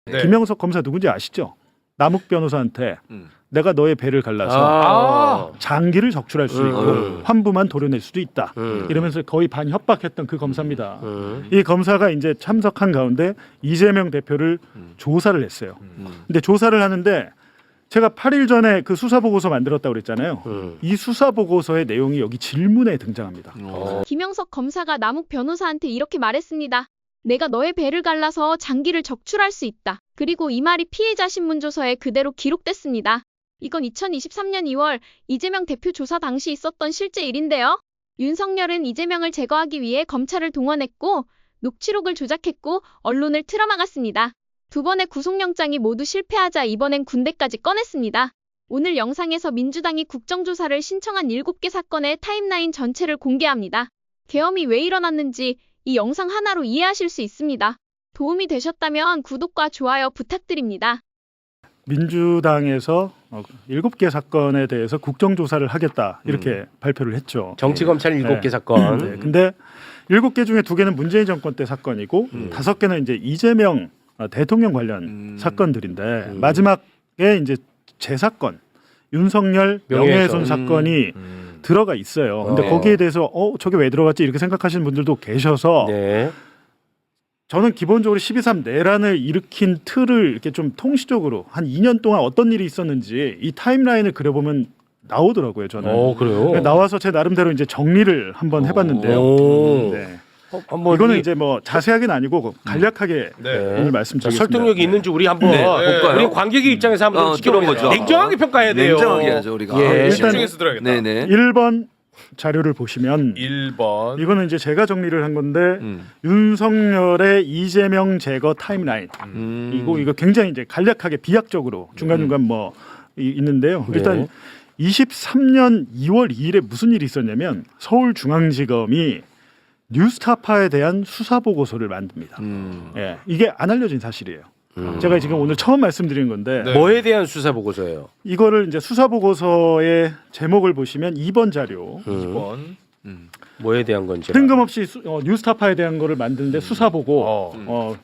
네. 김영석 검사 누군지 아시죠? 남욱 변호사한테 내가 너의 배를 갈라서 장기를 적출할 수 있고 환부만 도려낼 수도 있다. 이러면서 거의 반협박했던 그 검사입니다. 이 검사가 이제 참석한 가운데 이재명 대표를 조사를 했어요. 근데 조사를 하는데 제가 8일 전에 그 수사 보고서 만들었다고 그랬잖아요. 이 수사 보고서의 내용이 여기 질문에 등장합니다. 김영석 검사가 남욱 변호사한테 이렇게 말했습니다. 내가 너의 배를 갈라서 장기를 적출할 수 있다. 그리고 이 말이 피해자 신문조서에 그대로 기록됐습니다. 이건 2023년 2월 이재명 대표 조사 당시 있었던 실제 일인데요. 윤석열은 이재명을 제거하기 위해 검찰을 동원했고 녹취록을 조작했고 언론을 틀어막았습니다. 두 번의 구속영장이 모두 실패하자 이번엔 군대까지 꺼냈습니다. 오늘 영상에서 민주당이 국정조사를 신청한 7개 사건의 타임라인 전체를 공개합니다. 계엄이 왜 일어났는지 이 영상 하나로 이해하실 수 있습니다. 도움이 되셨다면 구독과 좋아요 부탁드립니다. 민주당에서 7개 사건에 대해서 국정조사를 하겠다 이렇게 발표를 했죠. 정치검찰 7개 사건. 네. 근데 7개 중에 2개는 문재인 정권 때 사건이고 5개는 이제 이재명 대통령 관련 사건들인데 마지막에 이제 재사건 윤석열 명예훼손 사건이 들어가 있어요. 근데 거기에 대해서 저게 왜 들어갔지 이렇게 생각하시는 분들도 계셔서 네. 저는 기본적으로 12.3 내란을 일으킨 틀을 이렇게 좀 통시적으로 한 2년 동안 어떤 일이 있었는지 이 타임라인을 그려보면 나오더라고요. 저는. 그래요? 나와서 제 나름대로 이제 정리를 한번 해봤는데요. 네. 한번 이거는 이제 뭐 자세하게는 아니고 간략하게 오늘 말씀드리겠습니다. 설득력이 있는지 우리 한번 볼까요? 우리 관객의 입장에서 한번 지켜보죠. 냉정하게 평가해야 돼요. 냉정하게 해야죠 우리가. 예. 일단 집중해서 들어야겠다. 네네. 1번 자료를 보시면 1번. 이거는 이제 제가 정리를 한 건데 윤석열의 이재명 제거 타임라인 이거 굉장히 이제 간략하게 비약적으로 중간중간 뭐 있는데요. 일단 23년 2월 2일에 무슨 일이 있었냐면 서울중앙지검이 뉴스타파에 대한 수사 보고서를 만듭니다. 예, 이게 안 알려진 사실이에요. 제가 지금 오늘 처음 말씀드린 건데 네. 뭐에 대한 수사 보고서예요? 이거를 이제 수사 보고서의 제목을 보시면 2번 자료 2번. 뭐에 대한 건지. 뜬금없이 뉴스타파에 대한 거를 만드는데 수사 보고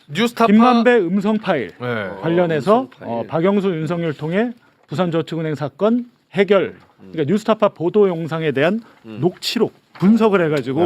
뉴스타파 김만배 음성 파일 네. 관련해서 박영수 윤석열 통해 부산저축은행 사건 해결 그러니까 뉴스타파 보도 영상에 대한 녹취록 분석을 해가지고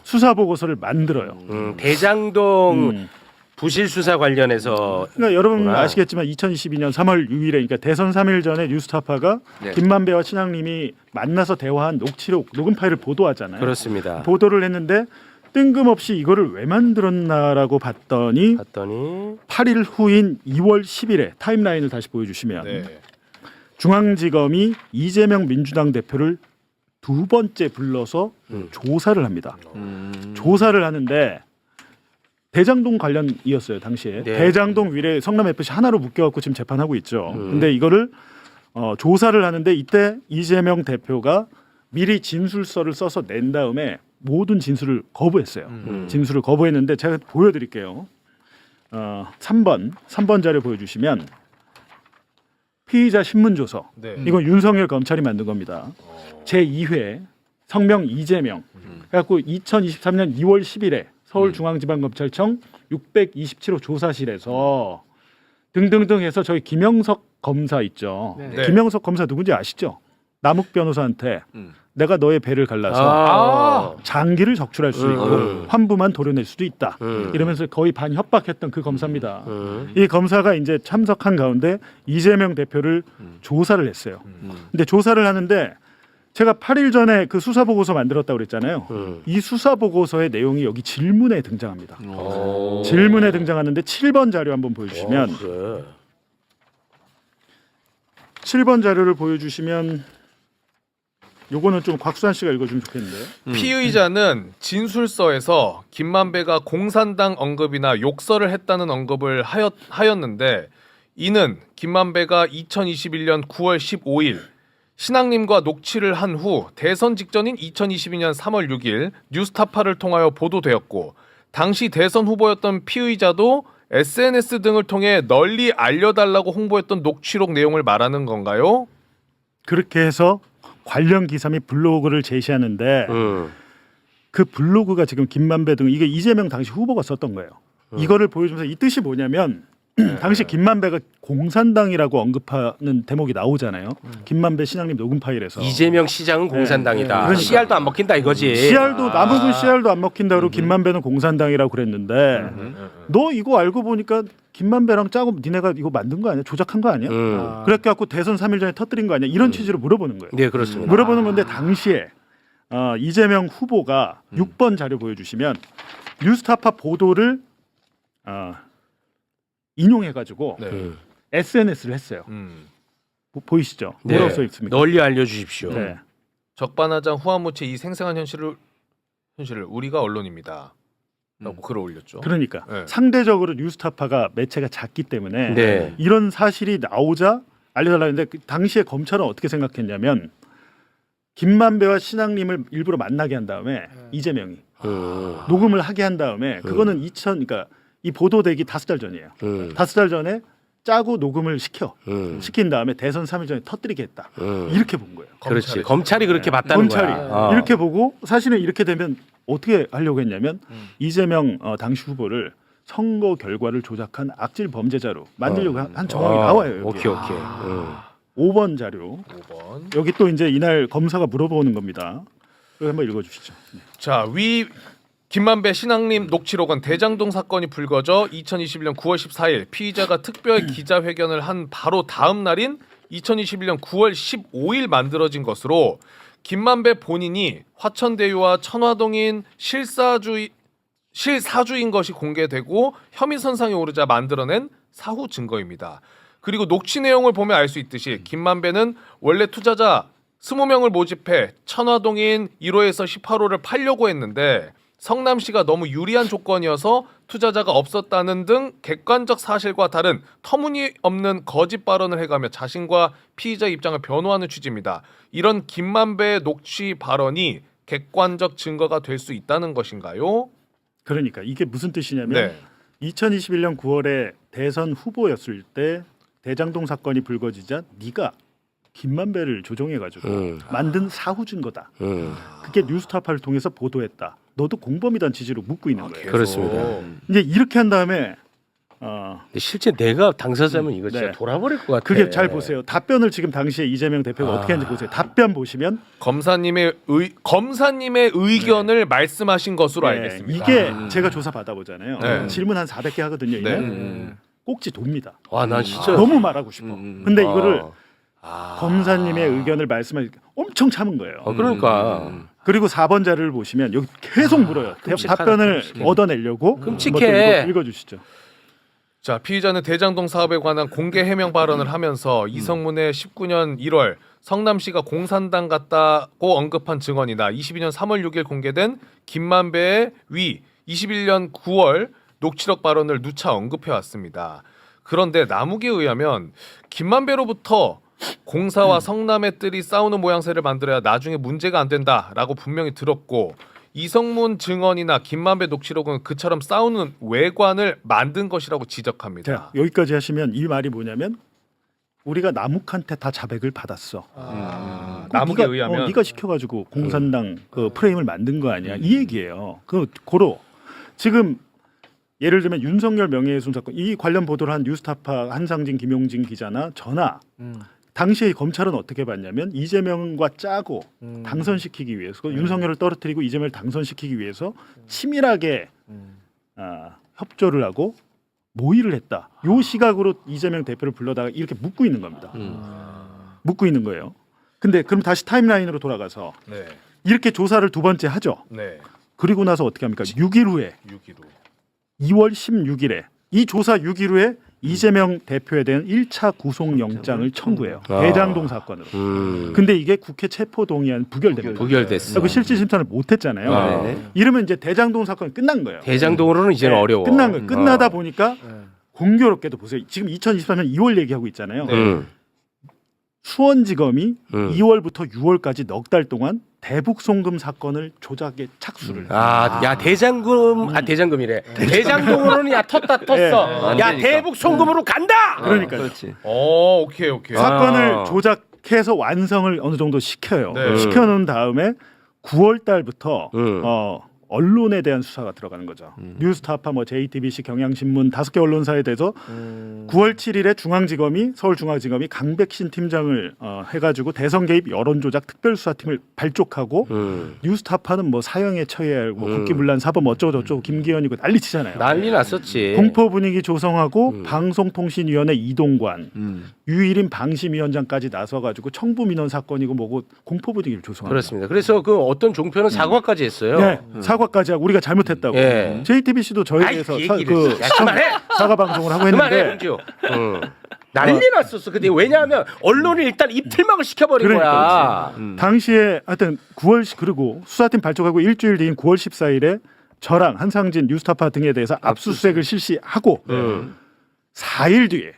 수사 보고서를 만들어요. 대장동 부실 수사 관련해서 그러니까 여러분 아시겠지만 2022년 3월 6일에 그러니까 대선 3일 전에 뉴스타파가 김만배와 친왕님이 만나서 대화한 녹취록 녹음 파일을 보도하잖아요. 그렇습니다. 보도를 했는데 뜬금없이 이거를 왜 만들었나라고 봤더니 8일 후인 2월 10일에 타임라인을 다시 보여주시면 네. 중앙지검이 이재명 민주당 대표를 2번째 불러서 조사를 합니다. 조사를 하는데 대장동 관련이었어요 당시에. 네. 대장동 위례 성남 FC 하나로 묶여갖고 지금 재판하고 있죠. 근데 이거를 조사를 하는데 이때 이재명 대표가 미리 진술서를 써서 낸 다음에 모든 진술을 거부했어요. 진술을 거부했는데 제가 보여드릴게요. 3번 자료 보여주시면 피의자 신문조서. 네. 이건 윤석열 검찰이 만든 겁니다. 제2회 성명 이재명. 그래갖고 2023년 2월 10일에 서울중앙지방검찰청 627호 조사실에서 등등등 해서 저희 김영석 검사 있죠. 네. 김영석 검사 누군지 아시죠? 남욱 변호사한테 내가 너의 배를 갈라서 장기를 적출할 수 있고 환부만 도려낼 수도 있다. 이러면서 거의 반협박했던 그 검사입니다. 이 검사가 이제 참석한 가운데 이재명 대표를 조사를 했어요. 근데 조사를 하는데 제가 8일 전에 그 수사 보고서 만들었다고 그랬잖아요. 이 수사 보고서의 내용이 여기 질문에 등장합니다. 질문에 등장하는데 7번 자료 한번 보여주시면 7번 자료를 보여주시면 요거는 좀 곽수환 씨가 읽어주면 좋겠는데요. 피의자는 진술서에서 김만배가 공산당 언급이나 욕설을 했다는 언급을 하였는데 이는 김만배가 2021년 9월 15일 신앙님과 녹취를 한 후 대선 직전인 2022년 3월 6일 뉴스타파를 통하여 보도되었고 당시 대선 후보였던 피의자도 SNS 등을 통해 널리 알려달라고 홍보했던 녹취록 내용을 말하는 건가요? 그렇게 해서 관련 기사 및 블로그를 제시하는데 그 블로그가 지금 김만배 등 이게 이재명 당시 후보가 썼던 거예요. 이거를 보여주면서 이 뜻이 뭐냐면 당시 김만배가 공산당이라고 언급하는 대목이 나오잖아요. 김만배 신앙님 녹음 파일에서 이재명 시장은 공산당이다. 그러니까. 씨알도 안 먹힌다 이거지. 씨알도 남욱은 씨알도 안 먹힌다 그러고 김만배는 공산당이라고 그랬는데 너 이거 알고 보니까 김만배랑 짜고 니네가 이거 만든 거 아니야? 조작한 거 아니야? 그래갖고 대선 3일 전에 터뜨린 거 아니야? 이런 취지로 물어보는 거예요. 네 그렇습니다. 물어보는 건데 당시에 이재명 후보가 6번 자료 보여주시면 뉴스타파 보도를 인용해가지고 네. SNS를 했어요. 보이시죠? 네. 뭐라고 써 있습니까? 널리 알려주십시오. 네. 적반하장 후한무치 이 생생한 현실을 우리가 언론입니다. 라고 글을 올렸죠. 그러니까 네. 상대적으로 뉴스타파가 매체가 작기 때문에 네. 이런 사실이 나오자 알려달라 했는데 그 당시에 검찰은 어떻게 생각했냐면 김만배와 신앙님을 일부러 만나게 한 다음에 이재명이 녹음을 하게 한 다음에 그거는 그러니까 이 보도되기 5달 전이에요. 5달 전에 짜고 녹음을 시킨 다음에 대선 3일 전에 터뜨리게 했다. 이렇게 본 거예요. 그렇지. 검찰이 그렇게 봤다는 검찰이 거야. 이렇게 보고 사실은 이렇게 되면 어떻게 하려고 했냐면 이재명 당시 후보를 선거 결과를 조작한 악질 범죄자로 만들려고 한 정황이 나와요. 여기. 오케이. 5번 자료. 5번. 여기 또 이제 이날 검사가 물어보는 겁니다. 여기 한번 읽어주시죠. 네. 자, 위 김만배 신앙님 녹취록은 대장동 사건이 불거져 2021년 9월 14일 피의자가 특별 기자회견을 한 바로 다음 날인 2021년 9월 15일 만들어진 것으로 김만배 본인이 화천대유와 천화동인 실사주인 것이 공개되고 혐의 선상에 오르자 만들어낸 사후 증거입니다. 그리고 녹취 내용을 보면 알 수 있듯이 김만배는 원래 투자자 20명을 모집해 천화동인 1호에서 18호를 팔려고 했는데 성남시가 너무 유리한 조건이어서 투자자가 없었다는 등 객관적 사실과 다른 터무니없는 거짓 발언을 해가며 자신과 피의자 입장을 변호하는 취지입니다. 이런 김만배의 녹취 발언이 객관적 증거가 될 수 있다는 것인가요? 그러니까 이게 무슨 뜻이냐면 네. 2021년 9월에 대선 후보였을 때 대장동 사건이 불거지자 네가 김만배를 조종해가지고 만든 사후 증거다. 그게 뉴스타파를 통해서 보도했다. 너도 공범이란 취지로 묻고 있는 거예요. 그렇습니다. 이제 이렇게 한 다음에 근데 실제 내가 당사자면 이거 진짜 네. 돌아버릴 것 같아. 그게 잘 보세요. 답변을 지금 당시에 이재명 대표가 어떻게 했는지 보세요. 답변 보시면 검사님의 의견을 말씀하신 것으로 네, 알겠습니다. 이게 제가 조사 받아보잖아요. 네. 질문 한 400개 하거든요. 이게 꼭지 돕니다. 와, 난 진짜 너무 말하고 싶어. 근데 이거를 아. 검사님의 의견을 말씀을 엄청 참은 거예요. 그러니까 그리고 4번 자료를 보시면 여기 계속 물어요. 끔찍하다, 답변을 끔찍해. 얻어내려고 끔찍해. 한번 읽어주시죠. 자, 피의자는 대장동 사업에 관한 공개 해명 발언을 하면서 이성문의 19년 1월 성남시가 공산당 같다고 언급한 증언이나 22년 3월 6일 공개된 김만배의 위 21년 9월 녹취록 발언을 누차 언급해 왔습니다. 그런데 남욱에 의하면 김만배로부터 공사와 성남의 뜰이 싸우는 모양새를 만들어야 나중에 문제가 안 된다라고 분명히 들었고 이성문 증언이나 김만배 녹취록은 그처럼 싸우는 외관을 만든 것이라고 지적합니다. 자, 여기까지 하시면 이 말이 뭐냐면 우리가 남욱한테 다 자백을 받았어. 남욱에 네가, 의하면 네가 시켜가지고 공산당 그 프레임을 만든 거 아니야? 이 얘기예요. 고로 지금 예를 들면 윤석열 명예훼손 사건 이 관련 보도를 한 뉴스타파 한상진 김용진 기자나 저나 당시에 검찰은 어떻게 봤냐면 이재명과 짜고 당선시키기 위해서 윤석열을 떨어뜨리고 이재명을 당선시키기 위해서 치밀하게 협조를 하고 모의를 했다. 요 시각으로 이재명 대표를 불러다가 이렇게 묻고 있는 겁니다. 묻고 있는 거예요. 근데 그럼 다시 타임라인으로 돌아가서 네. 이렇게 조사를 두 번째 하죠. 네. 그리고 나서 어떻게 합니까? 6일 후에 6.15. 2월 16일에 이 조사 6일 후에 이재명 대표에 대한 1차 구속영장을 청구해요. 대장동 사건으로. 근데 이게 국회 체포동의안 부결됩니다. 부결됐어. 그 실질심사를 못했잖아요. 네. 이러면 이제 대장동 사건이 끝난 거예요. 대장동으로는 이제는 네, 어려워. 끝난 거예요. 끝나다 보니까 공교롭게도 보세요. 지금 2023년 2월 얘기하고 있잖아요. 수원지검이 2월부터 6월까지 넉 달 동안 대북 송금 사건을 조작에 착수를. 야 대장금이래. 대장동으로는 야 텄어. 야 대북 송금으로 간다. 그러니까 그렇지. 오케이. 사건을 조작해서 완성을 어느 정도 시켜요. 네. 시켜놓은 다음에 9월 달부터 언론에 대한 수사가 들어가는 거죠. 뉴스타파, 뭐 JTBC, 경향신문 5개 언론사에 대해서 9월 7일에 중앙지검이 서울중앙지검이 강백신 팀장을 해가지고 대선 개입 여론조작 특별수사팀을 발족하고 뉴스타파는 뭐 사형에 처해야 하고 국기문란 사범 어쩌고 저쩌고 김기현이고 난리치잖아요. 난리 났었지. 공포 분위기 조성하고 방송통신위원회 이동관, 유일인 방심위원장까지 나서가지고 청부민원 사건이고 뭐고 공포 분위기를 조성합니다. 그렇습니다. 그래서 그 어떤 종편은 사과까지 했어요. 네, 사과까지 하고 우리가 잘못했다고. 예. JTBC도 저에 아이, 대해서 그 얘기를 야, 그만해! 사과 방송을 하고 그만해, 했는데 문지호. 난리 났었어. 근데 왜냐하면 언론이 일단 입틀막을 시켜버린 그러니까 거야. 당시에 하여튼 9월 그리고 수사팀 발족하고 일주일 뒤인 9월 14일에 저랑 한상진 뉴스타파 등에 대해서 압수수색을 실시하고 4일 뒤에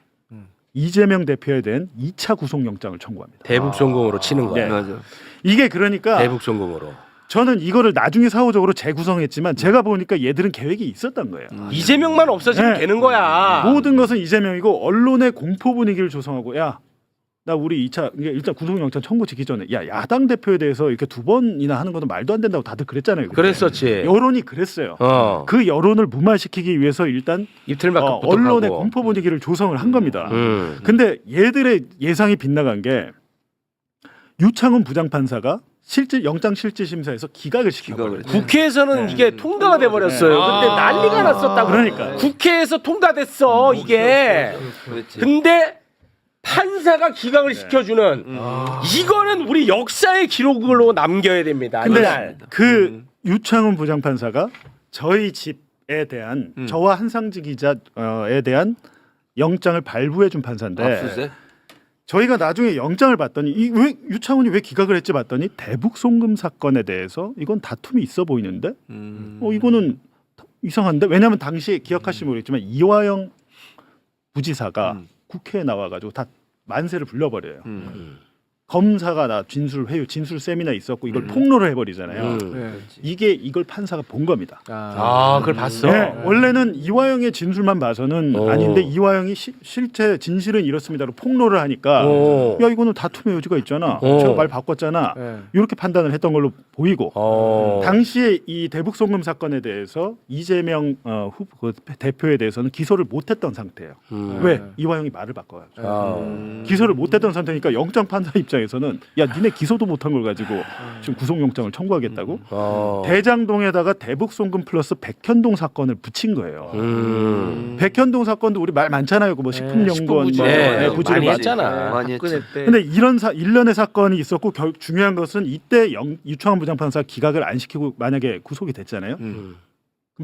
이재명 대표에 대한 2차 구속영장을 청구합니다. 대북송금으로 치는 거야. 네. 맞아. 이게 그러니까 대북송금으로. 저는 이거를 나중에 사후적으로 재구성했지만 제가 보니까 얘들은 계획이 있었던 거예요. 이재명만 없어지면 네. 되는 거야. 모든 것은 이재명이고 언론의 공포 분위기를 조성하고 야 나 우리 2차 일단 구속영장 청구 지기 전에 야 야당 대표에 대해서 이렇게 2번이나 하는 것은 말도 안 된다고 다들 그랬잖아요. 그때. 그랬었지. 여론이 그랬어요. 그 여론을 무마시키기 위해서 일단 입틀막 언론의 공포 분위기를 조성을 한 겁니다. 근데 얘들의 예상이 빗나간 게 유창훈 부장판사가 실질 영장 실질 심사에서 기각을 시켜버려요. 국회에서는 이게 통과가 돼 버렸어요. 근데 난리가 났었다고. 그러니까. 국회에서 통과됐어 이게. 근데 판사가 기각을 시켜주는 이거는 우리 역사의 기록으로 남겨야 됩니다. 근데 이날. 그 유창훈 부장판사가 저희 집에 대한 저와 한상지 기자에 대한 영장을 발부해 준 판사인데 압수수색? 저희가 나중에 영장을 봤더니 왜 유창훈이 왜 기각을 했지 봤더니 대북 송금 사건에 대해서 이건 다툼이 있어 보이는데 이거는 이상한데 왜냐하면 당시에 기억하시면 모르겠지만 이화영 부지사가 국회에 나와가지고 다 만세를 불러버려요. 검사가 나 진술 회유, 진술 세미나 있었고 이걸 폭로를 해버리잖아요. 이걸 판사가 본 겁니다. 그걸 봤어. 네, 원래는 이화영의 진술만 봐서는 아닌데 이화영이 실제 진실은 이렇습니다로 폭로를 하니까 야 이거는 다툼의 여지가 있잖아. 제가 말 바꿨잖아. 이렇게 판단을 했던 걸로 보이고 당시에 이 대북 송금 사건에 대해서 이재명 대표에 대해서는 기소를 못했던 상태예요. 왜 이화영이 말을 바꿔가지고 기소를 못했던 상태니까 영장 판사 입장에서는 야 니네 기소도 못한 걸 가지고 지금 구속영장을 청구하겠다고 대장동에다가 대북 송금 플러스 백현동 사건을 붙인 거예요. 백현동 사건도 우리 말 많잖아요. 뭐 식품연구원 부지를 많이 했잖아. 많이 했지. 근데 이런 일련의 사건이 있었고 중요한 것은 이때 유창훈 부장판사 기각을 안 시키고 만약에 구속이 됐잖아요. 그럼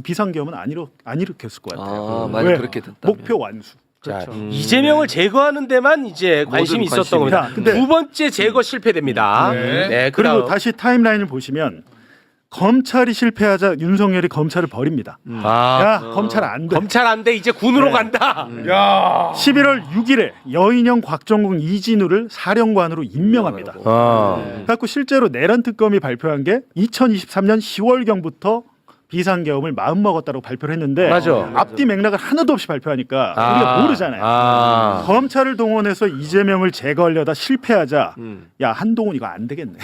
비상계엄은 안 일으켰을 것 같아요. 만약 왜? 그렇게 됐다면. 목표 완수. 자, 이재명을 제거하는 데만 이제 관심이 모든 있었던 관심이. 겁니다. 자, 근데- 두 번째 제거 실패됩니다. 네, 그리고 그다음. 다시 타임라인을 보시면 검찰이 실패하자 윤석열이 검찰을 버립니다. 야 검찰 안 돼. 검찰 안 돼. 이제 군으로 네. 간다. 야. 11월 6일에 여인영, 곽정국, 이진우를 사령관으로 임명합니다. 그래갖고 실제로 내란 특검이 발표한 게 2023년 10월경부터 비상계엄을 마음먹었다고 발표를 했는데 맞아. 앞뒤 맥락을 하나도 없이 발표하니까 우리가 모르잖아요. 검찰을 동원해서 이재명을 제거하려다 실패하자 야 한동훈 이거 안 되겠네.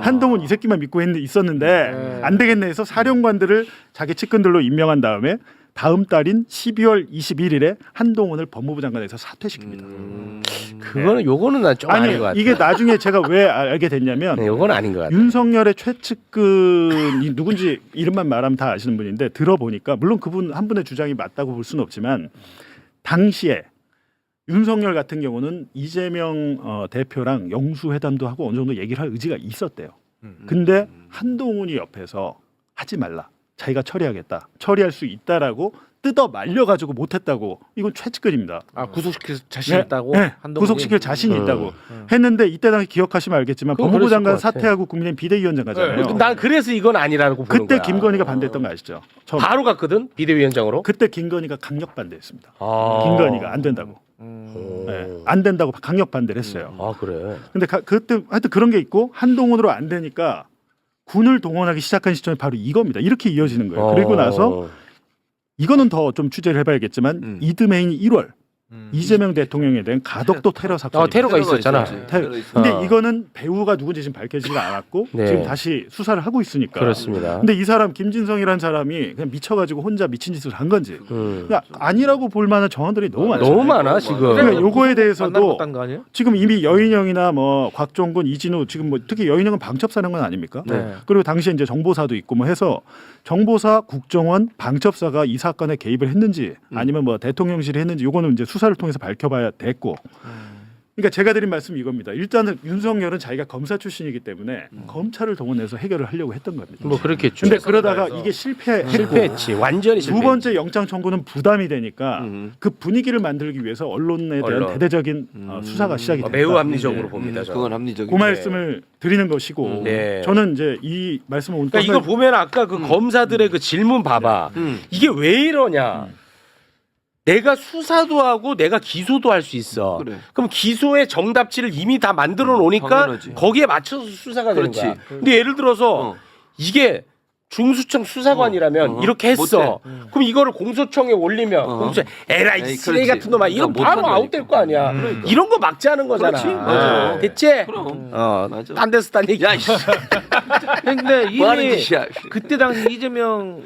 한동훈 이 새끼만 믿고 있었는데 안 되겠네 해서 사령관들을 자기 측근들로 임명한 다음에 다음 달인 12월 21일에 한동훈을 법무부 장관에서 사퇴시킵니다. 그거는 요거는 난 좀 아닌 것 같아. 이게 나중에 제가 왜 알게 됐냐면 네, 요건 아닌 것 같아. 윤석열의 최측근이 누군지 이름만 말하면 다 아시는 분인데 들어보니까 물론 그분 한 분의 주장이 맞다고 볼 수는 없지만 당시에 윤석열 같은 경우는 이재명 대표랑 영수회담도 하고 어느 정도 얘기를 할 의지가 있었대요. 근데 한동훈이 옆에서 하지 말라. 자기가 처리하겠다. 처리할 수 있다라고 뜯어 말려가지고 못했다고. 이건 최측근입니다. 구속시킬 자신 있다고? 네, 한동훈이? 구속시킬 자신이 있다고 했는데 이때 당시 기억하시면 알겠지만 그건 법무부 그랬을 장관 것 같아. 사퇴하고 국민의힘 비대위원장 가잖아요. 난 그래서 이건 아니라고 보는 그때 거야. 김건희가 반대했던 거 아시죠? 처음. 바로 갔거든 비대위원장으로. 그때 김건희가 강력 반대했습니다. 아. 김건희가 안 된다고. 안 된다고 강력 반대를 했어요. 아 그래. 근데 그때 하여튼 그런 게 있고 한동훈으로 안 되니까 군을 동원하기 시작한 시점이 바로 이겁니다. 이렇게 이어지는 거예요. 그리고 나서 이거는 더 좀 취재를 해봐야겠지만 이듬해인 1월 이재명 대통령에 대한 가덕도 테러 사건. 테러가 있었잖아. 근데 이거는 배우가 누군지 지금 밝혀지지가 않았고 네. 지금 다시 수사를 하고 있으니까. 그렇습니다. 근데 이 사람 김진성이라는 사람이 그냥 미쳐가지고 혼자 미친 짓을 한 건지 그러니까 아니라고 볼 만한 정황들이 너무 많아요. 너무 많아 지금. 그러니까 요거에 대해서도 거 아니에요? 지금 이미 여인영이나 뭐 곽종근, 이진우 지금 뭐 특히 여인영은 방첩사령관 아닙니까? 네. 그리고 당시에 이제 정보사도 있고 뭐 해서 정보사, 국정원, 방첩사가 이 사건에 개입을 했는지 아니면 뭐 대통령실이 했는지 요거는 이제 수사를 통해서 밝혀봐야 됐고. 그러니까 제가 드린 말씀이 이겁니다. 일단은 윤석열은 자기가 검사 출신이기 때문에 검찰을 동원해서 해결을 하려고 했던 겁니다. 뭐 그렇겠죠. 근데 그러다가 이게 실패했지. 완전히 두 번째 영장 청구는 부담이 되니까 그 분위기를 만들기 위해서 언론에 대한 언론. 대대적인 수사가 시작이 됐다. 매우 합리적으로 봅니다. 저는. 그건 합리적인. 그 말씀을 드리는 것이고 네. 저는 이제 이 말씀을 오늘 그러니까 이거 보면 아까 그 검사들의 그 질문 봐봐. 이게 왜 이러냐? 내가 수사도 하고 내가 기소도 할 수 있어. 그래. 그럼 기소의 정답지를 이미 다 만들어 놓으니까 당연하지. 거기에 맞춰서 수사가 되는 그렇지. 거야. 근데 예를 들어서 이게 중수청 수사관이라면 이렇게 했어. 그럼 이거를 공소청에 올리면 공소청 에라이 에이, 쓰레기 그렇지. 같은 놈아 이런 못 바로 한다니까. 아웃될 거 아니야. 이런 거 막자는 거잖아. 그렇지. 맞아. 됐지? 그럼. 맞아. 딴 데서 딴 얘기. 야, 씨. 근데 뭐 하는 이미 짓이야. 그때 당시 이재명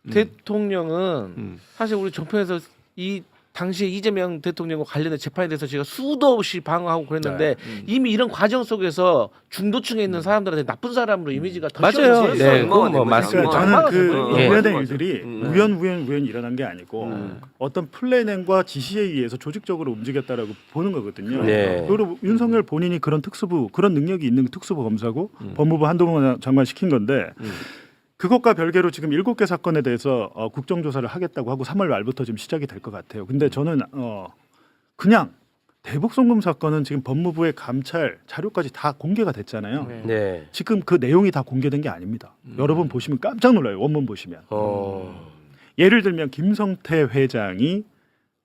대통령은 사실 우리 정편에서 이 당시에 이재명 대통령과 관련된 재판에 대해서 제가 수도 없이 방어하고 그랬는데 이미 이런 과정 속에서 중도층에 있는 사람들한테 나쁜 사람으로 이미지가 더 맞아요. 씌워졌어요. 네, 그건 뭐 맞습니다. 그러니까 저는 그 예. 일련의 일들이 우연히 일어난 게 아니고 어떤 플래닝과 지시에 의해서 조직적으로 움직였다라고 보는 거거든요. 네. 그리고 윤석열 본인이 그런 특수부 그런 능력이 있는 특수부 검사고 법무부 한동훈 장관 시킨 건데 그것과 별개로 지금 7개 사건에 대해서 국정조사를 하겠다고 하고 3월 말부터 지금 시작이 될 것 같아요. 근데 저는 그냥 대북송금 사건은 지금 법무부의 감찰 자료까지 다 공개가 됐잖아요. 네. 지금 그 내용이 다 공개된 게 아닙니다. 여러분 보시면 깜짝 놀라요. 원문 보시면. 예를 들면 김성태 회장이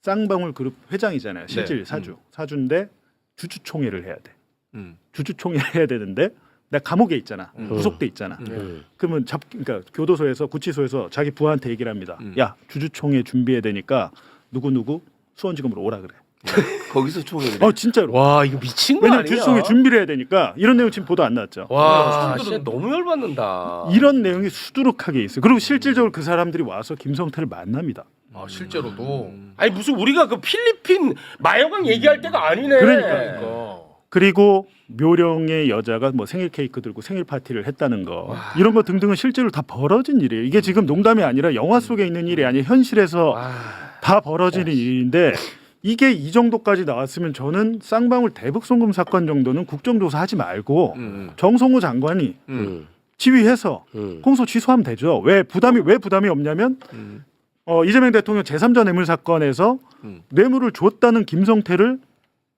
쌍방울 그룹 회장이잖아요. 실질 사주인데 주주총회를 해야 돼. 주주총회를 해야 되는데 내가 감옥에 있잖아. 구속돼 있잖아. 그러면 그러니까 교도소에서 구치소에서 자기 부하한테 얘기를 합니다. 야 주주총회 준비해야 되니까 누구 수원지검으로 오라 그래. 거기서 총회를. 진짜로. 와 이거 미친 거 왜냐면 아니야? 주주총회 준비를 해야 되니까 이런 내용 지금 보도 안 나왔죠. 와 진짜 너무 열받는다. 이런 내용이 수두룩하게 있어요. 그리고 실질적으로 그 사람들이 와서 김성태를 만납니다. 실제로도. 아니 무슨 우리가 그 필리핀 마여강 얘기할 때가 아니네. 그러니까요. 그리고 묘령의 여자가 뭐 생일 케이크 들고 생일 파티를 했다는 거 이런 거 등등은 실제로 다 벌어진 일이에요. 이게 지금 농담이 아니라 영화 속에 있는 일이 아니라 현실에서 다 벌어지는 일인데 이게 이 정도까지 나왔으면 저는 쌍방울 대북송금 사건 정도는 국정조사 하지 말고 정성호 장관이 지휘해서 공소 취소하면 되죠. 왜 부담이 없냐면 이재명 대통령 제3자 뇌물 사건에서 뇌물을 줬다는 김성태를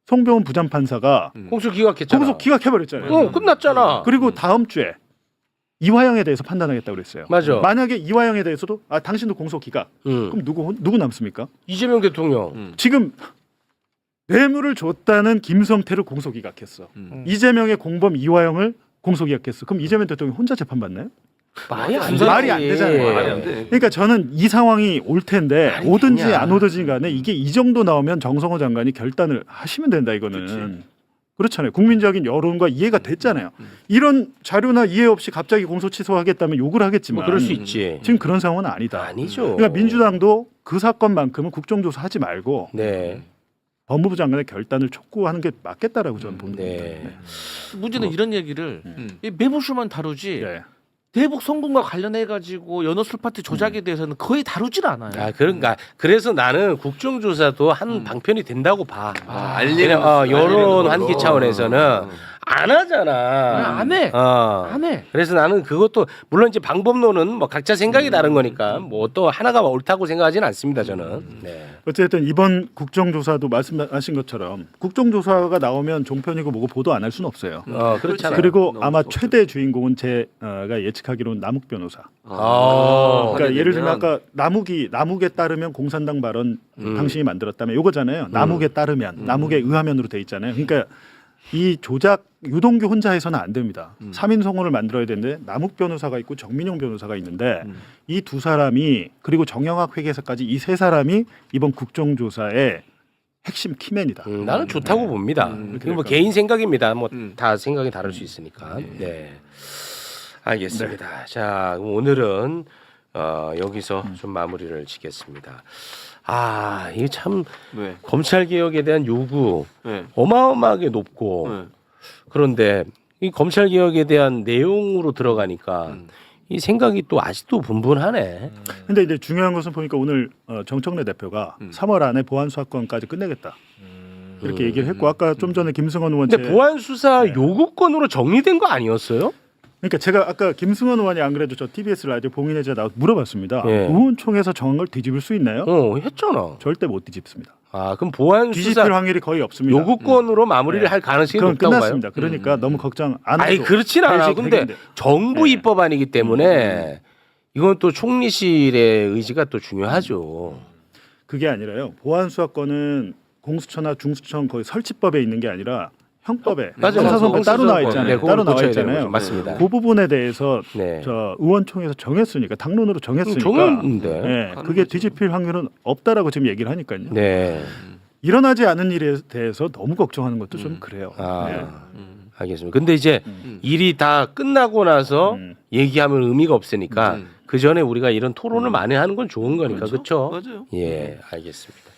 송병훈 부장판사가 공소 기각했잖아. 공소 기각해버렸잖아요. 끝났잖아. 그리고 다음 주에 이화영에 대해서 판단하겠다고 그랬어요. 맞아. 만약에 이화영에 대해서도 당신도 공소 기각. 그럼 누구 남습니까? 이재명 대통령. 지금 뇌물을 줬다는 김성태를 공소 기각했어. 이재명의 공범 이화영을 공소 기각했어. 그럼 이재명 대통령 혼자 재판 받나요? 말이 안 되잖아요. 말이 안 돼. 그러니까 저는 이 상황이 올 텐데 말이 오든지 되냐. 안 오든지 간에 이게 이 정도 나오면 정성호 장관이 결단을 하시면 된다 이거는. 그렇잖아요. 국민적인 여론과 이해가 됐잖아요. 이런 자료나 이해 없이 갑자기 공소 취소하겠다면 욕을 하겠지만 뭐 그럴 수 있지. 지금 그런 상황은 아니다. 아니죠. 그러니까 민주당도 그 사건만큼은 국정조사 하지 말고 네. 법무부 장관의 결단을 촉구하는 게 맞겠다라고 저는 봅니다. 네. 문제는 이런 얘기를 이 매부쇼만 다루지 네. 대북 송금과 관련해 가지고 연어 술파티 조작에 대해서는 거의 다루질 않아요. 그런가. 그래서 나는 국정조사도 한 방편이 된다고 봐. 알리는 여론 환기 차원에서는 안 하잖아. 안 해. 안 해. 그래서 나는 그것도 물론 이제 방법론은 뭐 각자 생각이 다른 거니까 뭐 또 하나가 옳다고 생각하지는 않습니다. 저는. 네. 어쨌든 이번 국정조사도 말씀하신 것처럼 국정조사가 나오면 종편이고 뭐고 보도 안 할 수는 없어요. 그렇잖아요. 그리고 너무 아마 없죠. 최대 주인공은 제가 예측하기로는 남욱 변호사. 아. 그러니까 예를 들면 아까 남욱에 따르면 공산당 발언 당신이 만들었다면 요거잖아요. 남욱에 따르면 남욱에 의하면으로 돼 있잖아요. 그러니까 이 조작 유동규 혼자 해서는 안 됩니다. 3인 성원을 만들어야 되는데 남욱 변호사가 있고 정민용 변호사가 있는데 이 두 사람이 그리고 정영학 회계사까지 이 세 사람이 이번 국정조사에 핵심 키맨이다. 나는 좋다고 봅니다. 그게 뭐 개인 생각입니다. 뭐 다 생각이 다를 수 있으니까. 네. 알겠습니다. 자, 그럼 오늘은 여기서 좀 마무리를 짓겠습니다. 이게 참 네. 검찰 개혁에 대한 요구 네. 어마어마하게 높고 네. 그런데 이 검찰 개혁에 대한 내용으로 들어가니까 이 생각이 또 아직도 분분하네. 근데 이제 중요한 것은 보니까 오늘 정청래 대표가 3월 안에 보안 수사권까지 끝내겠다. 이렇게 얘기를 했고 아까 좀 전에 김승원 의원 근데 보안 수사 요구권으로 정리된 거 아니었어요? 그러니까 제가 아까 김승원 의원이 안 그래도 저 TBS 라디오 봉인해제 나와서 물어봤습니다. 예. 의원총회에서 정한 걸 뒤집을 수 있나요? 했잖아. 절대 못 뒤집습니다. 그럼 보안 뒤집힐 수사 확률이 거의 없습니다. 요구권으로 마무리를 네. 할 가능성이 그건 높다고 끝났습니다. 봐요. 그러니까 너무 걱정 안 해도 아니 그렇진 않아. 될지 근데 되겠는데. 정부 네. 입법안이기 때문에 이건 또 총리실의 의지가 또 중요하죠. 그게 아니라요. 보안 수사권은 공수처나 중수청 거의 설치법에 있는 게 아니라 형법에 형사소송법 따로 나와 있잖아요. 네, 따로 나와 고쳐야 되는 있잖아요. 거죠. 맞습니다. 그 부분에 대해서 네. 저 의원총회에서 정했으니까 당론으로 정했으니까 정했는데. 네, 그게 뒤집힐 확률은 없다라고 지금 얘기를 하니까요. 네. 일어나지 않은 일에 대해서 너무 걱정하는 것도 좀 그래요. 네. 알겠습니다. 근데 이제 일이 다 끝나고 나서 얘기하면 의미가 없으니까 그 전에 우리가 이런 토론을 많이 하는 건 좋은 거니까 그렇죠? 맞아요. 예, 알겠습니다.